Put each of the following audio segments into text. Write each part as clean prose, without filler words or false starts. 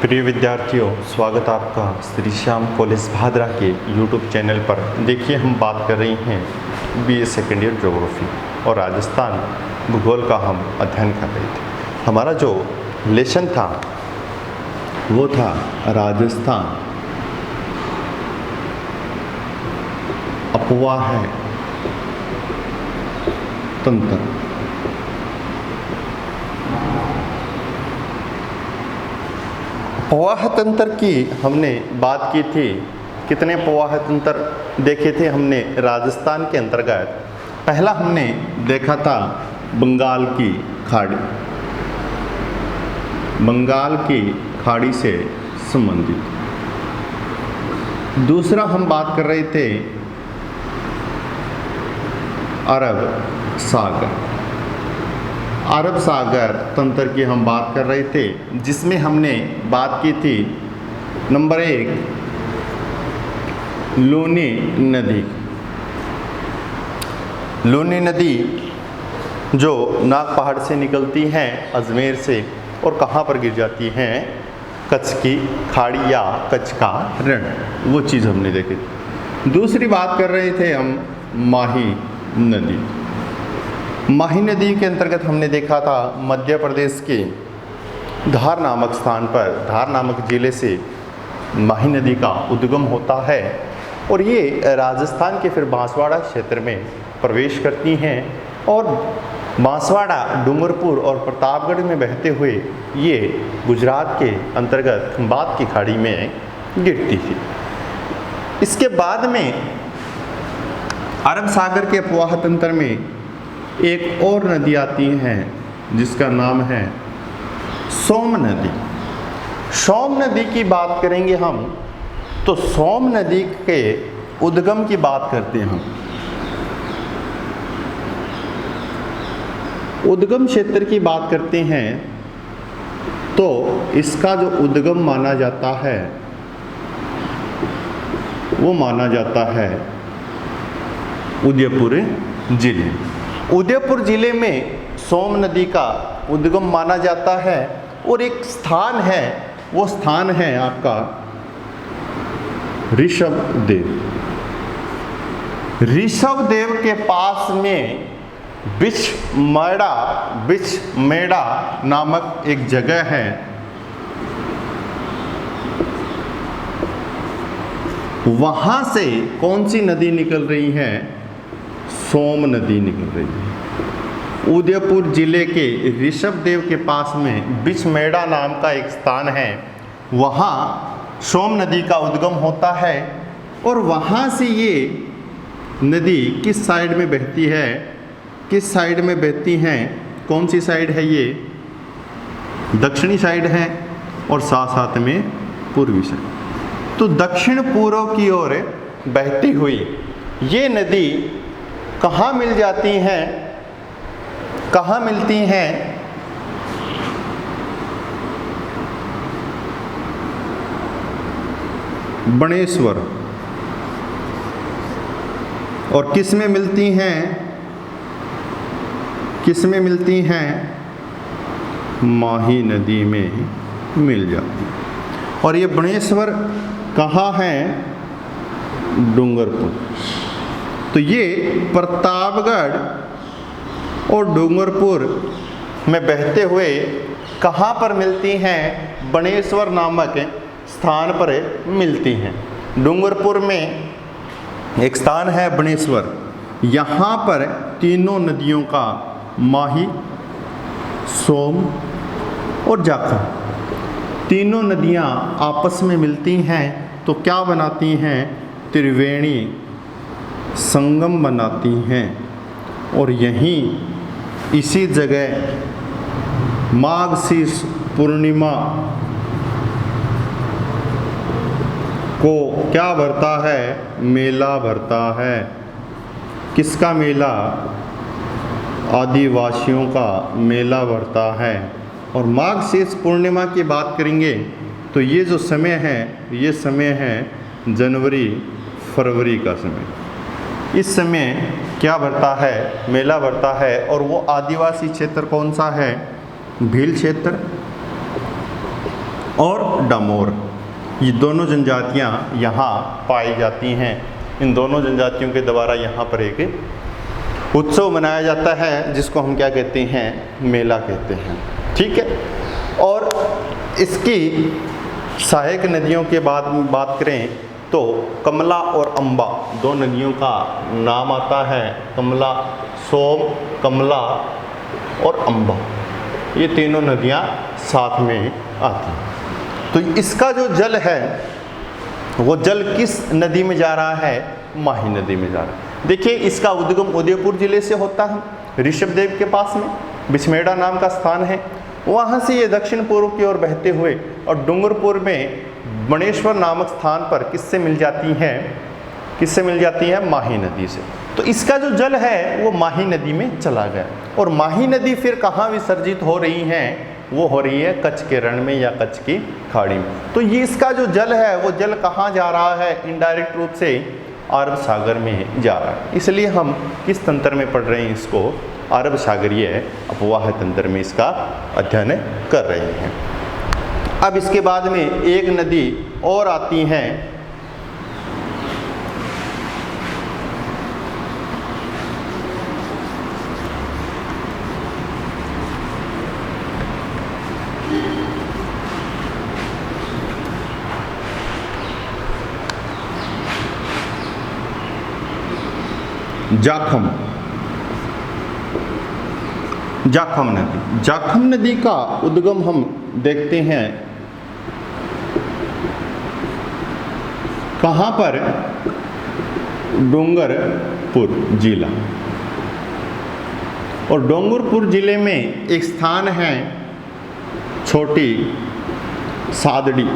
प्रिय विद्यार्थियों, स्वागत आपका श्री श्याम कॉलेज भादरा के यूट्यूब चैनल पर। देखिए, हम बात कर रहे हैं बीए सेकेंड ईयर ज्योग्राफी और राजस्थान भूगोल का हम अध्ययन कर रहे थे। हमारा जो लेसन था वो था राजस्थान अपवाह तंत्र। अपवाह तंत्र की हमने बात की थी। कितने अपवाह तंत्र देखे थे हमने राजस्थान के अंतर्गत? पहला हमने देखा था बंगाल की खाड़ी, बंगाल की खाड़ी से संबंधित। दूसरा हम बात कर रहे थे अरब सागर, अरब सागर तंत्र की हम बात कर रहे थे, जिसमें हमने बात की थी नंबर 1 लूनी नदी। लूनी नदी जो नाग पहाड़ से निकलती हैं अजमेर से और कहाँ पर गिर जाती हैं? कच्छ की खाड़ी या कच्छ का रण, वो चीज़ हमने देखी थी। दूसरी बात कर रहे थे हम माही नदी। माही नदी के अंतर्गत हमने देखा था मध्य प्रदेश के धार नामक स्थान पर, धार नामक जिले से माही नदी का उद्गम होता है और ये राजस्थान के फिर बांसवाड़ा क्षेत्र में प्रवेश करती हैं और बांसवाड़ा, डूंगरपुर और प्रतापगढ़ में बहते हुए ये गुजरात के अंतर्गत खंबात की खाड़ी में गिरती थी। इसके बाद में अरब सागर के अपवाह तंत्र में एक और नदी आती है जिसका नाम है सोम नदी। सोम नदी की बात करेंगे हम तो सोम नदी के उद्गम की बात करते हैं हम। उद्गम क्षेत्र की बात करते हैं तो इसका जो उद्गम माना जाता है वो माना जाता है उदयपुर जिले। उदयपुर जिले में सोम नदी का उद्गम माना जाता है और एक स्थान है, वो स्थान है आपका ऋषभदेव। ऋषभदेव के पास में बिछमेड़ा नामक एक जगह है। वहां से कौन सी नदी निकल रही है? सोम नदी निकल रही है। उदयपुर जिले के ऋषभदेव के पास में बिछमेड़ा नाम का एक स्थान है, वहाँ सोम नदी का उद्गम होता है और वहाँ से ये नदी किस साइड में बहती है? किस साइड में बहती हैं? कौन सी साइड है ये? दक्षिणी साइड है और साथ साथ में पूर्वी साइड। तो दक्षिण पूर्व की ओर बहती हुई ये नदी कहाँ मिल जाती हैं? कहाँ मिलती हैं? बनेश्वर। और किस में मिलती हैं? किस में मिलती हैं? माही नदी में मिल जाती। और ये बनेश्वर कहाँ है? डूंगरपुर। तो ये प्रतापगढ़ और डूंगरपुर में बहते हुए कहाँ पर मिलती हैं? बनेश्वर नामक स्थान पर मिलती हैं। डूंगरपुर में एक स्थान है बनेश्वर, यहाँ पर तीनों नदियों का माही, सोम और जाखल, तीनों नदियाँ आपस में मिलती हैं तो क्या बनाती हैं? त्रिवेणी संगम बनाती हैं। और यहीं इसी जगह माघशीर्ष पूर्णिमा को क्या भरता है? मेला भरता है। किसका मेला? आदिवासियों का मेला भरता है। और माघशीर्ष पूर्णिमा की बात करेंगे तो ये जो समय है, ये समय है जनवरी फरवरी का समय। इस समय क्या भरता है? मेला भरता है। और वो आदिवासी क्षेत्र कौन सा है? भील क्षेत्र और डामोर, ये दोनों जनजातियाँ यहाँ पाई जाती हैं। इन दोनों जनजातियों के द्वारा यहाँ पर एक उत्सव मनाया जाता है जिसको हम क्या कहते हैं, मेला कहते हैं। ठीक है, और इसकी सहायक नदियों के बाद बात करें तो कमला और अम्बा दो नदियों का नाम आता है। कमला, सोम, कमला और अम्बा, ये तीनों नदियाँ साथ में आती हैं। तो इसका जो जल है वो जल किस नदी में जा रहा है, माही नदी में जा रहा है। देखिए इसका उद्गम उदयपुर जिले से होता है, ऋषभदेव के पास में बिस्मेड़ा नाम का स्थान है, वहाँ से ये दक्षिण पूर्व की ओर बहते हुए और डूंगरपुर में बणेश्वर नामक स्थान पर किससे मिल जाती हैं, माही नदी से। तो इसका जो जल है वो माही नदी में चला गया, और माही नदी फिर कहाँ विसर्जित हो रही हैं, वो हो रही है कच्छ के रण में या कच्छ की खाड़ी में। तो ये इसका जो जल है वो जल कहाँ जा रहा है, इनडायरेक्ट रूप से अरब सागर में जा रहा है। इसलिए हम किस तंत्र में पढ़ रहे हैं इसको, अरब सागरीय अपवाह तंत्र में इसका अध्ययन कर रहे हैं। अब इसके बाद में एक नदी और आती हैं, जाखम नदी। जाखम नदी का उद्गम हम देखते हैं कहाँ पर, डूंगरपुर जिला, और डूंगरपुर जिले में एक स्थान है छोटी सादड़ी।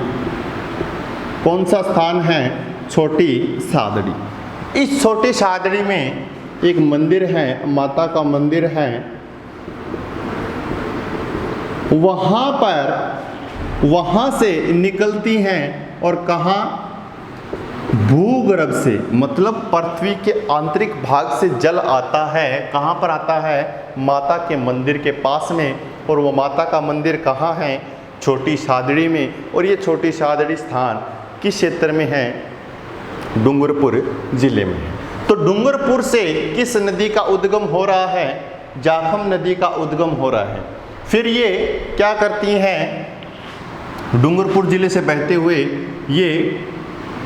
कौन सा स्थान है, छोटी सादड़ी। इस छोटी सादड़ी में एक मंदिर है, माता का मंदिर है। वहाँ से निकलती हैं और कहाँ, भूगर्भ से, मतलब पृथ्वी के आंतरिक भाग से जल आता है। कहाँ पर आता है, माता के मंदिर के पास में। और वो माता का मंदिर कहाँ है, छोटी सादड़ी में। और ये छोटी सादड़ी स्थान किस क्षेत्र में है, डूंगरपुर जिले में है। तो डूंगरपुर से किस नदी का उद्गम हो रहा है, जाखम नदी का उद्गम हो रहा है। फिर ये क्या करती हैं, डूंगरपुर जिले से बहते हुए ये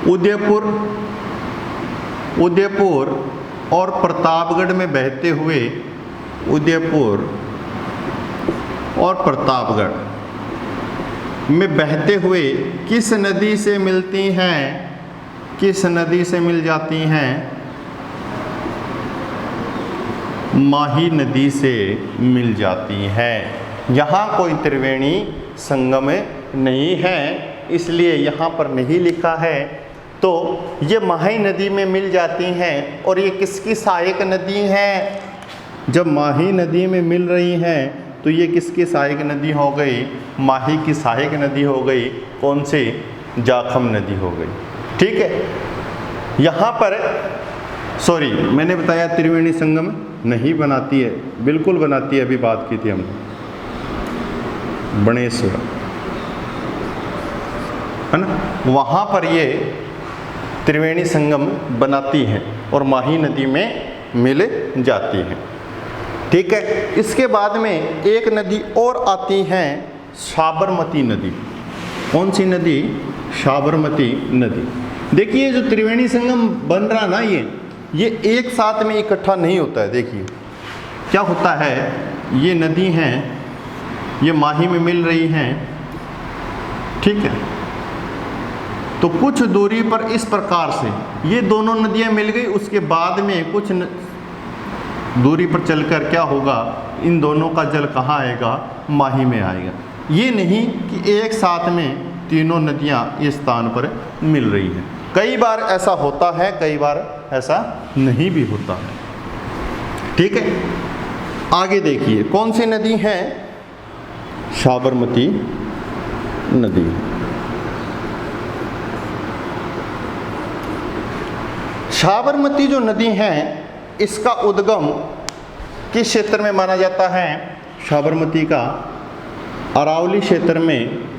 उदयपुर और प्रतापगढ़ में बहते हुए, उदयपुर और प्रतापगढ़ में बहते हुए किस नदी से मिलती हैं, किस नदी से मिल जाती हैं, माही नदी से मिल जाती हैं। यहाँ कोई त्रिवेणी संगम नहीं है, इसलिए यहाँ पर नहीं लिखा है। तो ये माही नदी में मिल जाती हैं। और ये किसकी सहायक नदी हैं, जब माही नदी में मिल रही हैं तो ये किसकी सहायक नदी हो गई, माही की सहायक नदी हो गई। कौन सी, जाखम नदी हो गई। ठीक है, यहाँ पर सॉरी मैंने बताया त्रिवेणी संगम नहीं बनाती है, बिल्कुल बनाती है, अभी बात की थी हमने, बणेश्वर है ना, वहाँ पर ये त्रिवेणी संगम बनाती है और माही नदी में मिल जाती है। ठीक है, इसके बाद में एक नदी और आती है, साबरमती नदी। कौन सी नदी, साबरमती नदी। देखिए जो त्रिवेणी संगम बन रहा ना, ये एक साथ में इकट्ठा नहीं होता है। देखिए क्या होता है, ये नदी हैं, ये माही में मिल रही हैं। ठीक है, तो कुछ दूरी पर इस प्रकार से ये दोनों नदियाँ मिल गई। उसके बाद में कुछ दूरी पर चलकर क्या होगा, इन दोनों का जल कहाँ आएगा, माही में आएगा। ये नहीं कि एक साथ में तीनों नदियाँ इस स्थान पर मिल रही हैं। कई बार ऐसा होता है, कई बार ऐसा नहीं भी होता है। ठीक है, आगे देखिए कौन सी नदी है, साबरमती नदी। साबरमती जो नदी है इसका उद्गम किस क्षेत्र में माना जाता है, साबरमती का अरावली क्षेत्र में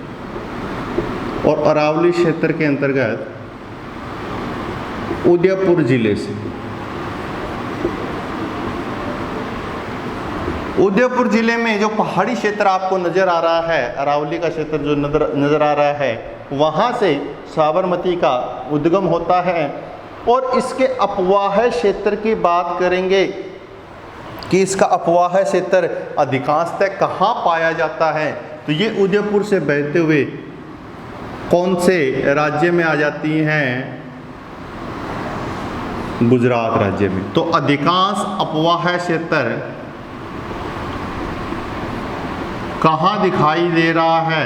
और अरावली क्षेत्र के अंतर्गत उदयपुर जिले से। उदयपुर जिले में जो पहाड़ी क्षेत्र आपको नजर आ रहा है, अरावली का क्षेत्र जो नजर आ रहा है, वहाँ से साबरमती का उद्गम होता है। और इसके अपवाह क्षेत्र की बात करेंगे कि इसका अपवाह क्षेत्र अधिकांशतः कहाँ पाया जाता है, तो ये उदयपुर से बहते हुए कौन से राज्य में आ जाती हैं? गुजरात राज्य में। तो अधिकांश अपवाह क्षेत्र कहाँ दिखाई दे रहा है?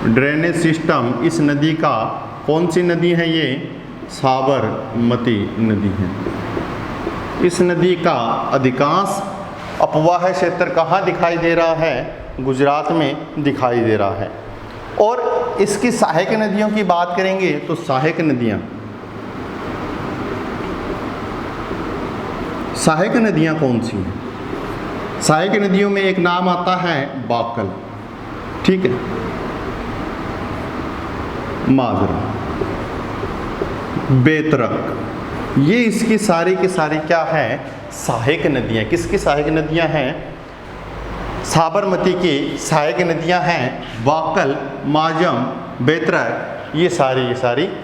ड्रेनेज सिस्टम इस नदी का, कौन सी नदी है ये? साबरमती नदी है। इस नदी का अधिकांश अपवाह क्षेत्र कहाँ दिखाई दे रहा है? गुजरात में दिखाई दे रहा है। और इसकी सहायक नदियों की बात करेंगे तो सहायक नदियाँ कौन सी हैं? सहायक नदियों में एक नाम आता है बाकल, ठीक है, माजरा, बेतरक, ये इसकी सारी की सारी क्या है? सहायक नदियाँ। किसकी सहायक नदियाँ हैं? साबरमती की सहायक नदियाँ हैं बाकल, माजम, बेतरक, ये सारी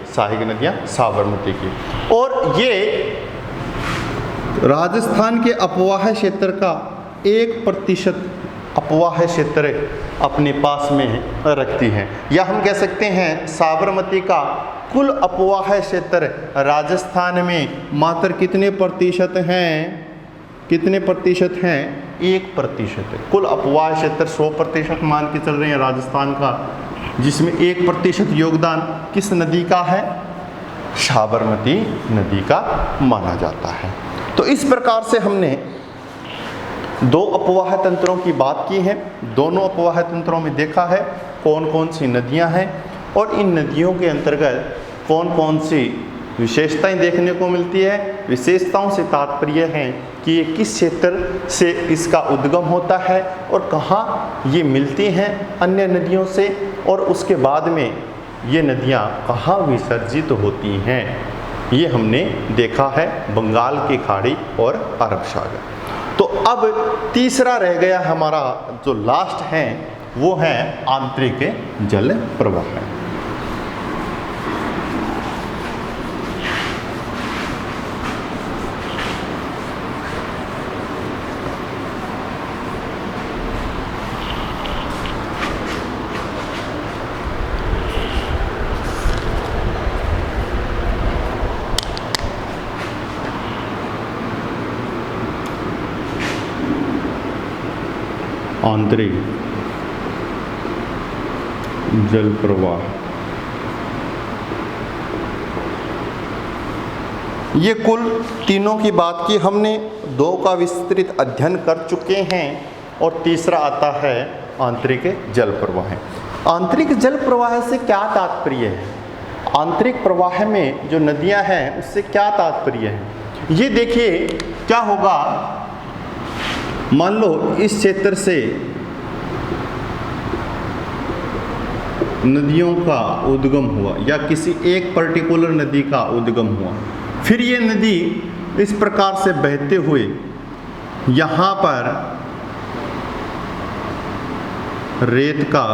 सहायक नदियाँ साबरमती की। और ये राजस्थान के अपवाह क्षेत्र का 1% अपवाह क्षेत्र अपने पास में रखती हैं, या हम कह सकते हैं साबरमती का कुल अपवाह क्षेत्र राजस्थान में मात्र कितने प्रतिशत हैं? 1% है। कुल अपवाह क्षेत्र 100% मान के चल रहे हैं राजस्थान का, जिसमें 1% योगदान किस नदी का है? साबरमती नदी का माना जाता है। तो इस प्रकार से हमने 2 अपवाह तंत्रों की बात की है। दोनों अपवाह तंत्रों में देखा है कौन कौन सी नदियां हैं और इन नदियों के अंतर्गत कौन कौन सी विशेषताएं देखने को मिलती है। विशेषताओं से तात्पर्य है कि ये किस क्षेत्र से इसका उद्गम होता है और कहाँ ये मिलती हैं अन्य नदियों से, और उसके बाद में ये नदियाँ कहाँ विसर्जित होती हैं। ये हमने देखा है बंगाल की खाड़ी और अरब सागर। तो अब तीसरा रह गया हमारा जो लास्ट है, वो है आंतरिक जल प्रवाह। आंतरिक जल प्रवाह, ये कुल तीनों की बात की हमने, 2 का विस्तृत अध्ययन कर चुके हैं और तीसरा आता है आंतरिक जल प्रवाह। आंतरिक जल प्रवाह से क्या तात्पर्य है? आंतरिक प्रवाह में जो नदियां हैं उससे क्या तात्पर्य है? ये देखिए क्या होगा, मान लो इस क्षेत्र से नदियों का उद्गम हुआ या किसी एक पर्टिकुलर नदी का उद्गम हुआ, फिर ये नदी इस प्रकार से बहते हुए यहाँ पर रेत का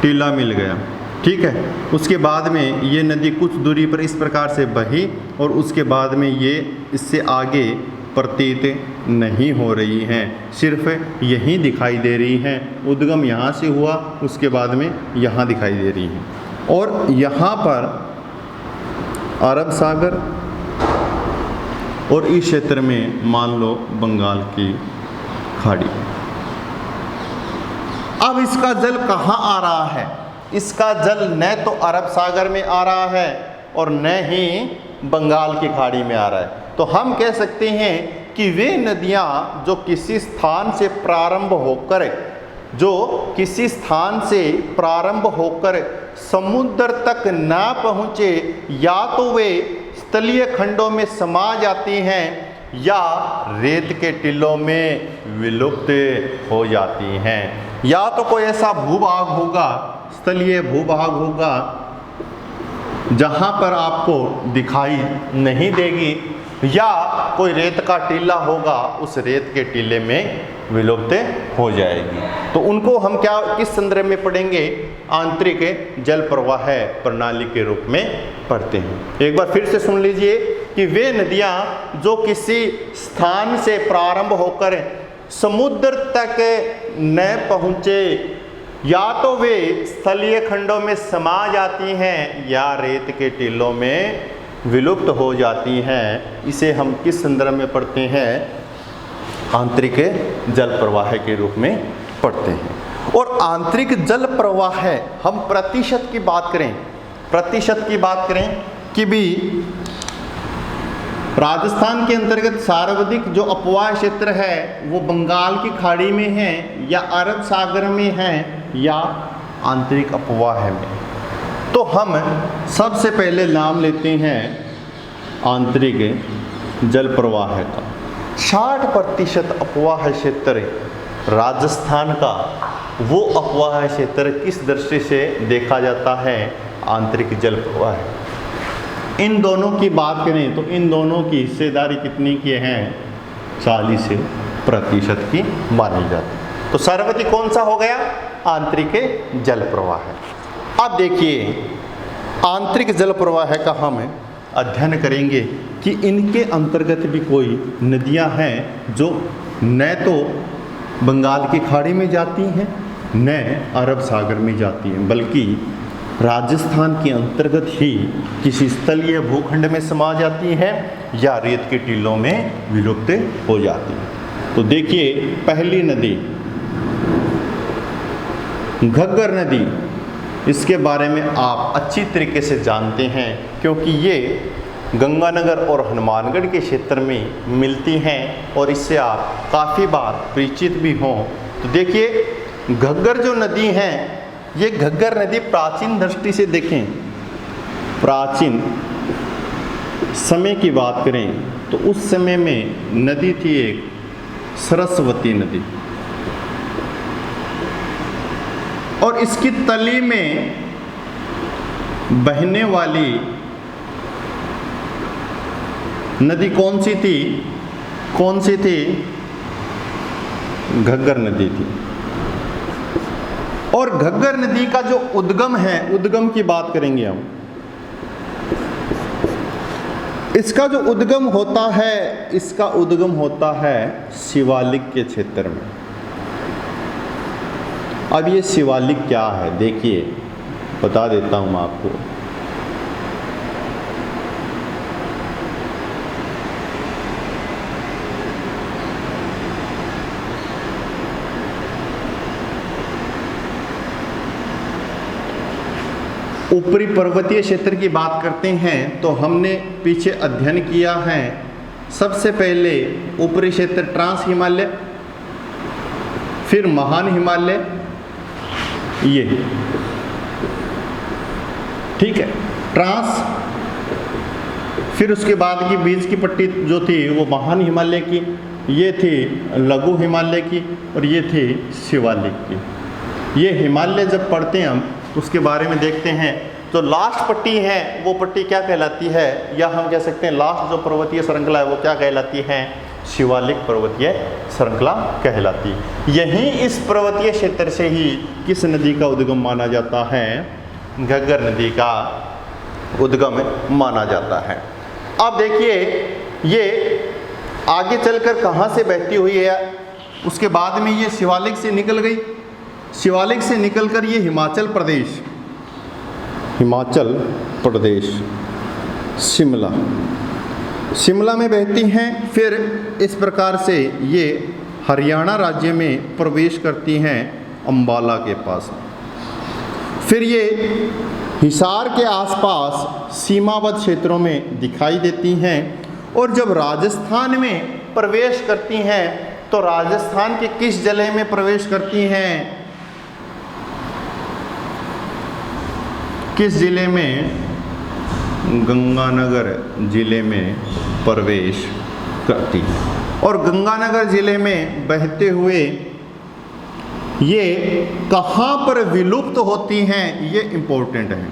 टीला मिल गया, ठीक है। उसके बाद में ये नदी कुछ दूरी पर इस प्रकार से बही और उसके बाद में ये इससे आगे प्रतीत नहीं हो रही हैं, सिर्फ यहीं दिखाई दे रही हैं। उद्गम यहाँ से हुआ, उसके बाद में यहाँ दिखाई दे रही हैं। और यहाँ पर अरब सागर और इस क्षेत्र में मान लो बंगाल की खाड़ी। अब इसका जल कहाँ आ रहा है? इसका जल न तो अरब सागर में आ रहा है और न ही बंगाल की खाड़ी में आ रहा है। तो हम कह सकते हैं कि वे नदियाँ जो किसी स्थान से प्रारंभ होकर समुद्र तक ना पहुँचे, या तो वे स्थलीय खंडों में समा जाती हैं या रेत के टीलों में विलुप्त हो जाती हैं। या तो कोई ऐसा भूभाग होगा, स्थलीय भूभाग होगा, जहाँ पर आपको दिखाई नहीं देगी, या कोई रेत का टीला होगा, उस रेत के टीले में विलुप्त हो जाएगी। तो उनको हम किस संदर्भ में पढ़ेंगे? आंतरिक जल प्रवाह प्रणाली के रूप में पढ़ते हैं। एक बार फिर से सुन लीजिए कि वे नदियाँ जो किसी स्थान से प्रारंभ होकर समुद्र तक न पहुँचे, या तो वे स्थलीय खंडों में समा जाती हैं या रेत के टीलों में विलुप्त हो जाती हैं, इसे हम किस संदर्भ में पढ़ते हैं? आंतरिक जल प्रवाह के रूप में पढ़ते हैं। और आंतरिक जल प्रवाह हम प्रतिशत की बात करें कि भी राजस्थान के अंतर्गत सर्वाधिक जो अपवाह क्षेत्र है वो बंगाल की खाड़ी में है, या अरब सागर में है, या आंतरिक अपवाह में। तो हम सबसे पहले नाम लेते हैं आंतरिक जल प्रवाह का। 60% अपवाह क्षेत्र राजस्थान का, वो अपवाह क्षेत्र किस दृष्टि से देखा जाता है? आंतरिक जल प्रवाह। इन दोनों की बात करें तो इन दोनों की हिस्सेदारी कितनी की है? 40% की मानी जाती है। तो सर्वाधिक कौन सा हो गया? आंतरिक जल प्रवाह। अब देखिए, आंतरिक जल प्रवाह का हम अध्ययन करेंगे कि इनके अंतर्गत भी कोई नदियां हैं जो न तो बंगाल की खाड़ी में जाती हैं न अरब सागर में जाती हैं, बल्कि राजस्थान के अंतर्गत ही किसी स्थलीय भूखंड में समा जाती हैं या रेत के टीलों में विलुप्त हो जाती हैं। तो देखिए, पहली नदी घग्गर नदी, इसके बारे में आप अच्छी तरीके से जानते हैं क्योंकि ये गंगानगर और हनुमानगढ़ के क्षेत्र में मिलती हैं और इससे आप काफ़ी बार परिचित भी हों। तो देखिए, घग्गर जो नदी है, ये घग्गर नदी प्राचीन दृष्टि से देखें, प्राचीन समय की बात करें तो उस समय में नदी थी एक सरस्वती नदी, और इसकी तली में बहने वाली नदी कौन सी थी? घग्गर नदी थी। और घग्गर नदी का जो उद्गम है, उद्गम की बात करेंगे हम। इसका जो उद्गम होता है, इसका उद्गम होता है शिवालिक के क्षेत्र में। अब ये शिवालिक क्या है, देखिए बता देता हूँ मैं आपको। ऊपरी पर्वतीय क्षेत्र की बात करते हैं तो हमने पीछे अध्ययन किया है। सबसे पहले ऊपरी क्षेत्र ट्रांस हिमालय, फिर महान हिमालय, ये ठीक है ट्रांस, फिर उसके बाद की बीच की पट्टी जो थी वो महान हिमालय की, ये थी लघु हिमालय की, और ये थी शिवालिक की। ये हिमालय जब पढ़ते हैं हम तो उसके बारे में देखते हैं। तो लास्ट पट्टी है वो पट्टी क्या कहलाती है, या हम कह सकते हैं लास्ट जो पर्वतीय श्रृंखला है वो क्या कहलाती है? शिवालिक पर्वतीय श्रृंखला कहलाती है। यहीं इस पर्वतीय क्षेत्र से ही किस नदी का उद्गम माना जाता है? घग्गर नदी का उद्गम माना जाता है। अब देखिए, ये आगे चलकर कहाँ से बहती हुई है? उसके बाद में ये शिवालिक से निकल गई। शिवालिक से निकलकर ये हिमाचल प्रदेश शिमला में बहती हैं। फिर इस प्रकार से ये हरियाणा राज्य में प्रवेश करती हैं अंबाला के पास। फिर ये हिसार के आसपास सीमावर्ती क्षेत्रों में दिखाई देती हैं, और जब राजस्थान में प्रवेश करती हैं तो राजस्थान के किस जिले में प्रवेश करती हैं? किस जिले में? गंगानगर जिले में प्रवेश करती है। और गंगानगर जिले में बहते हुए ये कहाँ पर विलुप्त होती हैं, ये इम्पोर्टेंट है।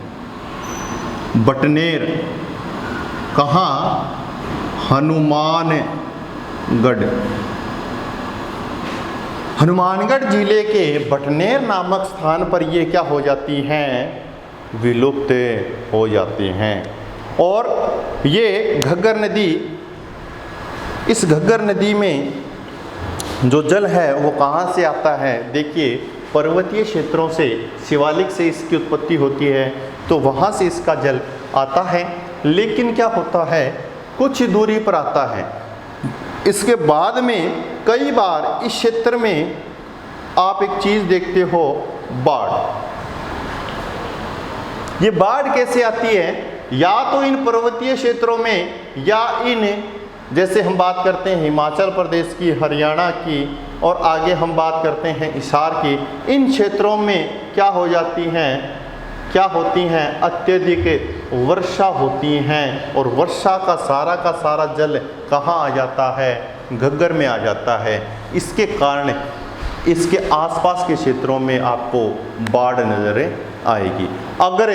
बटनेर कहाँ? हनुमानगढ़। हनुमानगढ़ जिले के बटनेर नामक स्थान पर ये क्या हो जाती हैं? विलुप्त हो जाती हैं। और ये घग्गर नदी, इस घग्गर नदी में जो जल है वो कहाँ से आता है? देखिए, पर्वतीय क्षेत्रों से, शिवालिक से इसकी उत्पत्ति होती है, तो वहाँ से इसका जल आता है। लेकिन क्या होता है, कुछ दूरी पर आता है। इसके बाद में कई बार इस क्षेत्र में आप एक चीज़ देखते हो, बाढ़। ये बाढ़ कैसे आती है? या तो इन पर्वतीय क्षेत्रों में, या इन, जैसे हम बात करते हैं हिमाचल प्रदेश की, हरियाणा की, और आगे हम बात करते हैं हिसार की, इन क्षेत्रों में क्या हो जाती हैं, क्या होती हैं? अत्यधिक वर्षा होती हैं, और वर्षा का सारा जल कहाँ आ जाता है? घग्गर में आ जाता है। इसके कारण इसके आसपास के क्षेत्रों में आपको बाढ़ नजर आएगी। अगर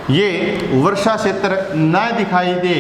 ये वर्षा क्षेत्र न दिखाई दे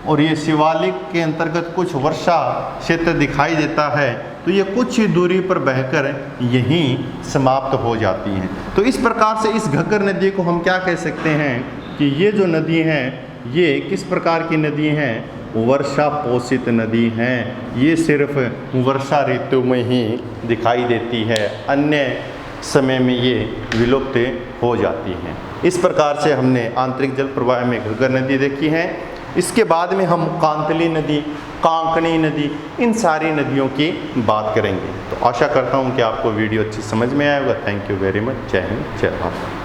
और ये शिवालिक के अंतर्गत कुछ वर्षा क्षेत्र दिखाई देता है, तो ये कुछ ही दूरी पर बहकर यहीं समाप्त हो जाती हैं। तो इस प्रकार से इस घग्गर नदी को हम क्या कह सकते हैं कि ये जो नदी हैं, ये किस प्रकार की नदी हैं? वर्षा पोषित नदी हैं। ये सिर्फ वर्षा ऋतु में ही दिखाई देती है, अन्य समय में ये विलुप्त हो जाती हैं। इस प्रकार से हमने आंतरिक जल प्रवाह में घग्गर नदी देखी है। इसके बाद में हम कांतली नदी, कांकणी नदी, इन सारी नदियों की बात करेंगे। तो आशा करता हूँ कि आपको वीडियो अच्छी समझ में आया होगा। Thank you very much. जय हिंद, जय भारत।